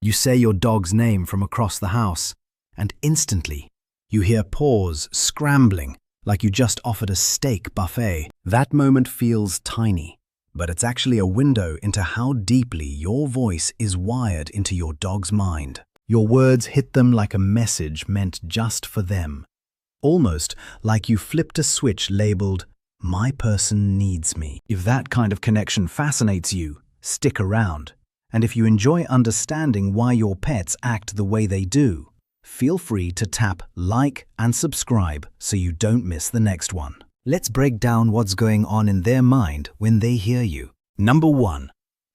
You say your dog's name from across the house, and instantly you hear paws scrambling like you just offered a steak buffet. That moment feels tiny, but it's actually a window into how deeply your voice is wired into your dog's mind. Your words hit them like a message meant just for them. Almost like you flipped a switch labeled, "My person needs me." If that kind of connection fascinates you, stick around. And if you enjoy understanding why your pets act the way they do, feel free to tap like and subscribe so you don't miss the next one. Let's break down what's going on in their mind when they hear you. Number 1.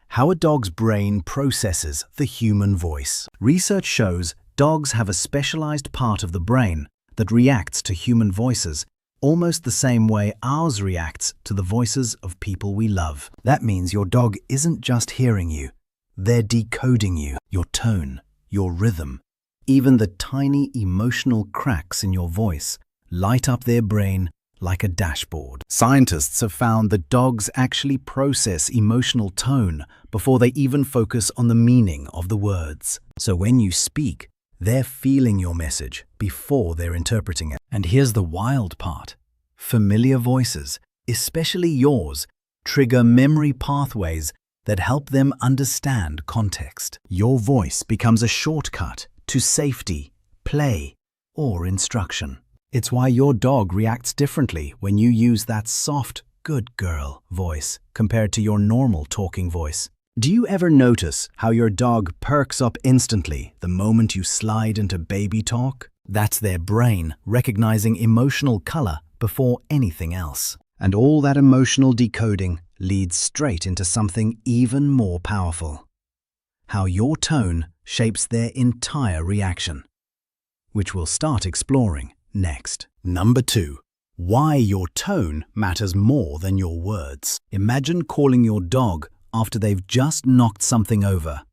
How a dog's brain processes the human voice. Research shows dogs have a specialized part of the brain that reacts to human voices almost the same way ours reacts to the voices of people we love. That means your dog isn't just hearing you. They're decoding you, your tone, your rhythm. Even the tiny emotional cracks in your voice light up their brain like a dashboard. Scientists have found that dogs actually process emotional tone before they even focus on the meaning of the words. So when you speak, they're feeling your message before they're interpreting it. And here's the wild part. Familiar voices, especially yours, trigger memory pathways that help them understand context. Your voice becomes a shortcut to safety, play, or instruction. It's why your dog reacts differently when you use that soft, good girl voice compared to your normal talking voice. Do you ever notice how your dog perks up instantly the moment you slide into baby talk? That's their brain recognizing emotional color before anything else. And all that emotional decoding leads straight into something even more powerful. How your tone shapes their entire reaction, which we'll start exploring next. Number 2. Why your tone matters more than your words. Imagine calling your dog after they've just knocked something over.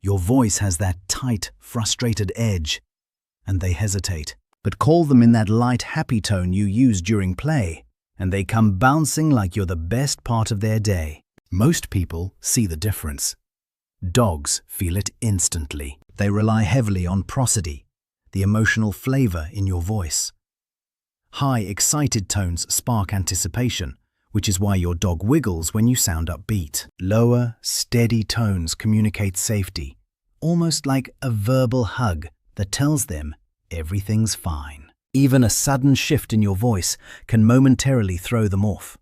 Your voice has that tight, frustrated edge, and they hesitate. But call them in that light, happy tone you use during play, and they come bouncing like you're the best part of their day. Most people see the difference. Dogs feel it instantly. They rely heavily on prosody, the emotional flavor in your voice. High, excited tones spark anticipation, which is why your dog wiggles when you sound upbeat. Lower, steady tones communicate safety, almost like a verbal hug that tells them everything's fine. Even a sudden shift in your voice can momentarily throw them off,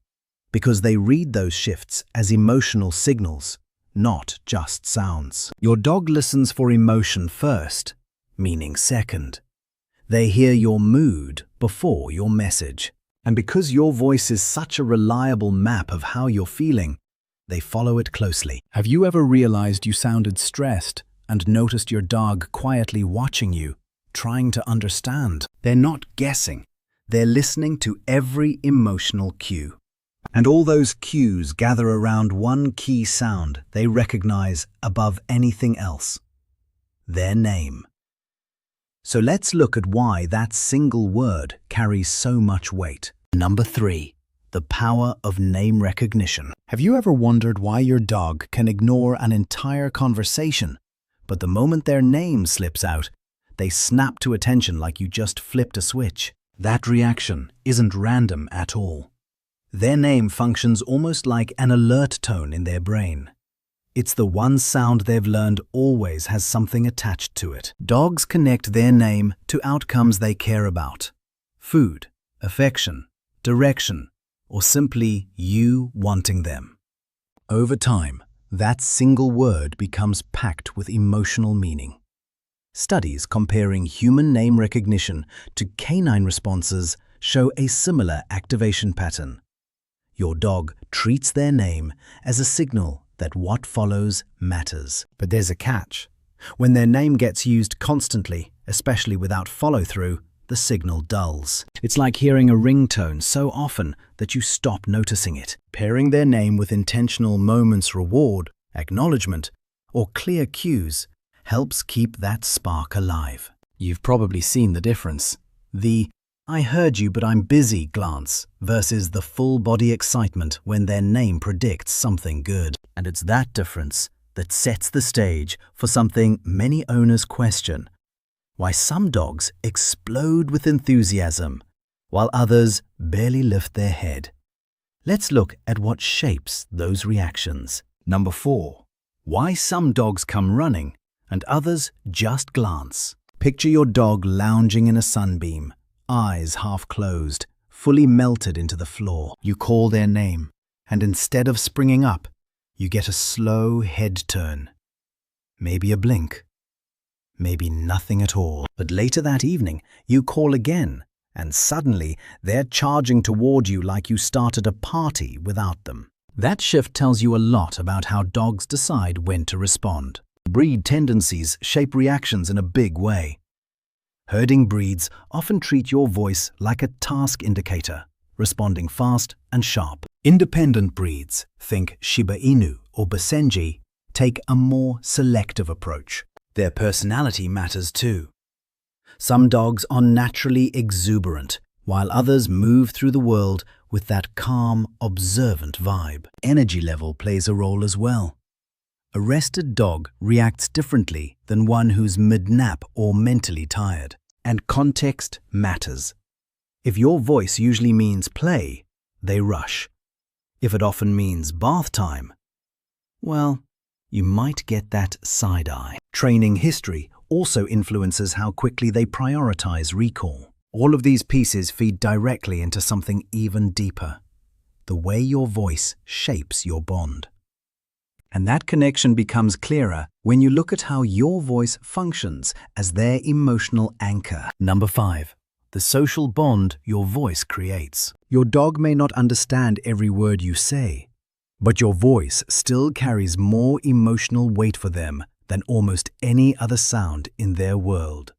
because they read those shifts as emotional signals, not just sounds. Your dog listens for emotion first, meaning second. They hear your mood before your message. And because your voice is such a reliable map of how you're feeling, they follow it closely. Have you ever realized you sounded stressed and noticed your dog quietly watching you, trying to understand? They're not guessing. They're listening to every emotional cue. And all those cues gather around one key sound they recognize above anything else: their name. So let's look at why that single word carries so much weight. Number 3. The power of name recognition. Have you ever wondered why your dog can ignore an entire conversation, but the moment their name slips out, they snap to attention like you just flipped a switch? That reaction isn't random at all. Their name functions almost like an alert tone in their brain. It's the one sound they've learned always has something attached to it. Dogs connect their name to outcomes they care about: food, affection, direction, or simply you wanting them. Over time, that single word becomes packed with emotional meaning. Studies comparing human name recognition to canine responses show a similar activation pattern. Your dog treats their name as a signal that what follows matters. But there's a catch. When their name gets used constantly, especially without follow-through, the signal dulls. It's like hearing a ringtone so often that you stop noticing it. Pairing their name with intentional moments, reward, acknowledgement, or clear cues helps keep that spark alive. You've probably seen the difference. The "I heard you but I'm busy" glance versus the full body excitement when their name predicts something good. And it's that difference that sets the stage for something many owners question: why some dogs explode with enthusiasm, while others barely lift their head. Let's look at what shapes those reactions. Number 4. Why some dogs come running and others just glance. Picture your dog lounging in a sunbeam, eyes half closed, fully melted into the floor. You call their name, and instead of springing up, you get a slow head turn. Maybe a blink. Maybe nothing at all. But later that evening, you call again, and suddenly they're charging toward you like you started a party without them. That shift tells you a lot about how dogs decide when to respond. Breed tendencies shape reactions in a big way. Herding breeds often treat your voice like a task indicator, responding fast and sharp. Independent breeds, think Shiba Inu or Basenji, take a more selective approach. Their personality matters too. Some dogs are naturally exuberant, while others move through the world with that calm, observant vibe. Energy level plays a role as well. A rested dog reacts differently than one who's mid-nap or mentally tired. And context matters. If your voice usually means play, they rush. If it often means bath time, well, you might get that side eye. Training history also influences how quickly they prioritize recall. All of these pieces feed directly into something even deeper: the way your voice shapes your bond. And that connection becomes clearer when you look at how your voice functions as their emotional anchor. Number 5. The social bond your voice creates. Your dog may not understand every word you say, but your voice still carries more emotional weight for them than almost any other sound in their world.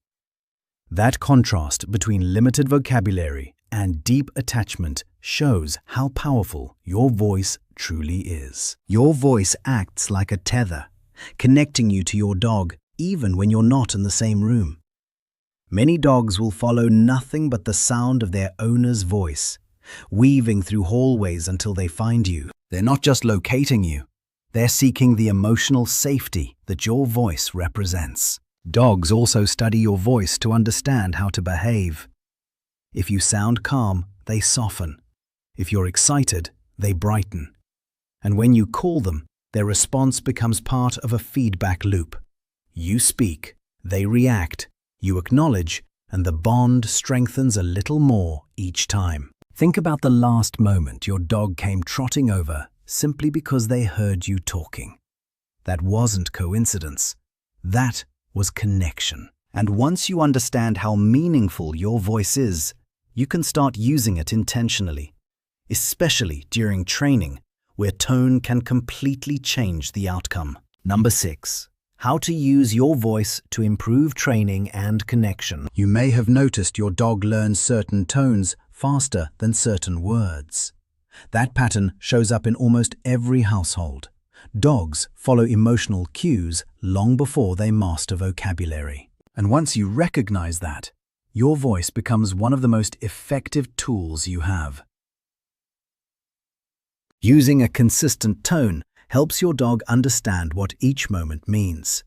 That contrast between limited vocabulary and deep attachment shows how powerful your voice truly is. Your voice acts like a tether, connecting you to your dog even when you're not in the same room. Many dogs will follow nothing but the sound of their owner's voice, weaving through hallways until they find you. They're not just locating you, they're seeking the emotional safety that your voice represents. Dogs also study your voice to understand how to behave. If you sound calm, they soften. If you're excited, they brighten. And when you call them, their response becomes part of a feedback loop. You speak, they react, you acknowledge, and the bond strengthens a little more each time. Think about the last moment your dog came trotting over simply because they heard you talking. That wasn't coincidence. That was connection. And once you understand how meaningful your voice is, you can start using it intentionally, especially during training, where tone can completely change the outcome. Number 6. How to use your voice to improve training and connection. You may have noticed your dog learns certain tones faster than certain words. That pattern shows up in almost every household. Dogs follow emotional cues long before they master vocabulary. And once you recognize that, your voice becomes one of the most effective tools you have. Using a consistent tone helps your dog understand what each moment means.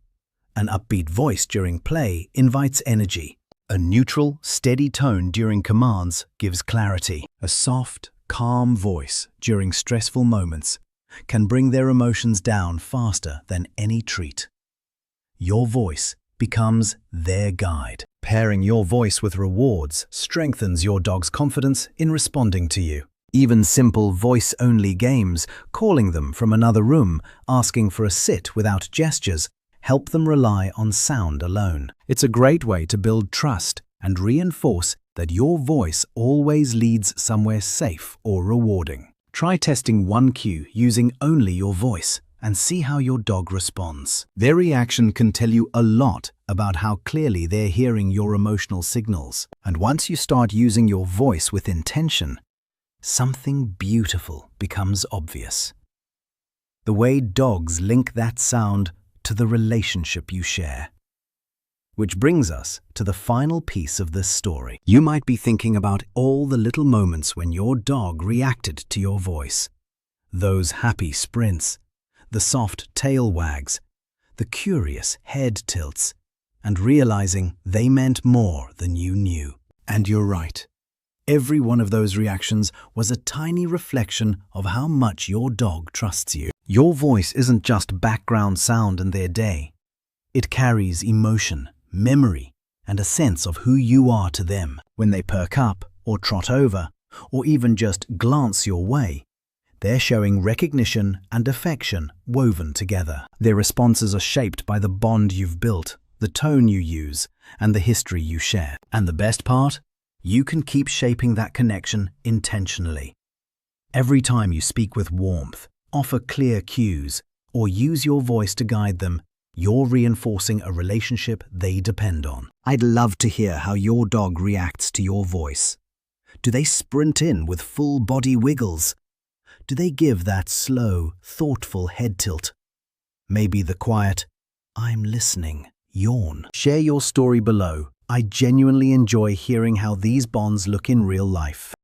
An upbeat voice during play invites energy. A neutral, steady tone during commands gives clarity. A soft, calm voice during stressful moments can bring their emotions down faster than any treat. Your voice becomes their guide. Pairing your voice with rewards strengthens your dog's confidence in responding to you. Even simple voice-only games, calling them from another room, asking for a sit without gestures, help them rely on sound alone. It's a great way to build trust and reinforce that your voice always leads somewhere safe or rewarding. Try testing one cue using only your voice and see how your dog responds. Their reaction can tell you a lot about how clearly they're hearing your emotional signals. And once you start using your voice with intention, something beautiful becomes obvious. The way dogs link that sound to the relationship you share. Which brings us to the final piece of this story. You might be thinking about all the little moments when your dog reacted to your voice. Those happy sprints, the soft tail wags, the curious head tilts, and realizing they meant more than you knew. And you're right. Every one of those reactions was a tiny reflection of how much your dog trusts you. Your voice isn't just background sound in their day. It carries emotion, memory, and a sense of who you are to them. When they perk up, or trot over, or even just glance your way, they're showing recognition and affection woven together. Their responses are shaped by the bond you've built, the tone you use, and the history you share. And the best part? You can keep shaping that connection intentionally. Every time you speak with warmth, offer clear cues, or use your voice to guide them, you're reinforcing a relationship they depend on. I'd love to hear how your dog reacts to your voice. Do they sprint in with full body wiggles? Do they give that slow, thoughtful head tilt? Maybe the quiet, "I'm listening," yawn. Share your story below. I genuinely enjoy hearing how these bonds look in real life.